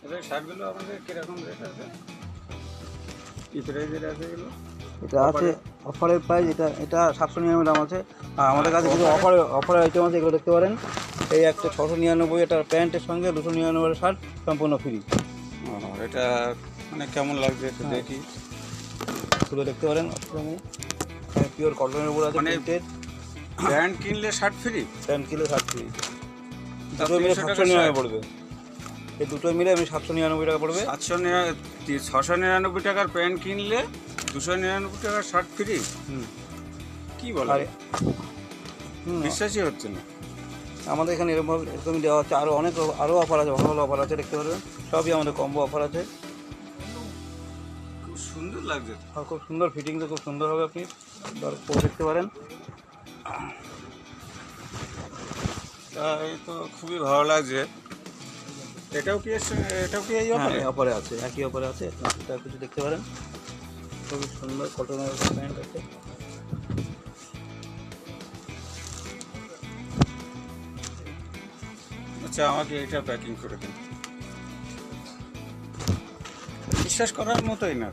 এবার শার্টগুলো আমাদের কিরকম রেট আছে, কি প্রাইজের আছে এগুলো? এটা আছে অফারের প্রাইস, এটা 799 দাম আছে। আর আমাদের কাছে কিছু offer অফারের আইটেম আছে, এগুলো দেখতে পারেন। এই একটা 699, এটা প্যান্টের সঙ্গে 299 শার্ট সম্পূর্ণ ফ্রি। এটা মানে কেমন লাগছে একটু হ্যাঁ। দেখি। খুলে দেখতে পারেন। পিওর কটনের উপর আছে, মানে প্রিন্টেড। প্যান্ট কিনলে shirt free? Pant kilo shirt free, তা দুটো মিলে 300 টাকা 799 শার্ট। পড়বে। এই দুটো মিলে আমি 799 টাকা পড়বে। 699 টাকার প্যান্ট কিনলে 299 টাকার শার্ট ফ্রি? হুম। কি বলে, আর বিশ্বাসই হচ্ছে না। আমাদের এখানে এরকমই দেওয়া হচ্ছে। আরও অফার আছে, ভালো ভালো অফার আছে, দেখতে পারবেন। সবই আমাদের কম্বো অফার আছে। খুব সুন্দর লাগছে তো। আর খুব সুন্দর ফিটিংটা, খুব সুন্দর হবে, আপনি পরে দেখতে পারেন। এই তো খুবই ভালো লাগছে। এটাও কি এটাও কি এই হ্যাঁ, অফারে? এই অফারে আছে, একই অফারে আছে। এটা কিছু দেখতে পারেন, খুবই সুন্দর কটনের প্যান্ট আছে। আচ্ছা, আমাকে এটা প্যাকিং করে দিন। বিশ্বাস করার মতোই না।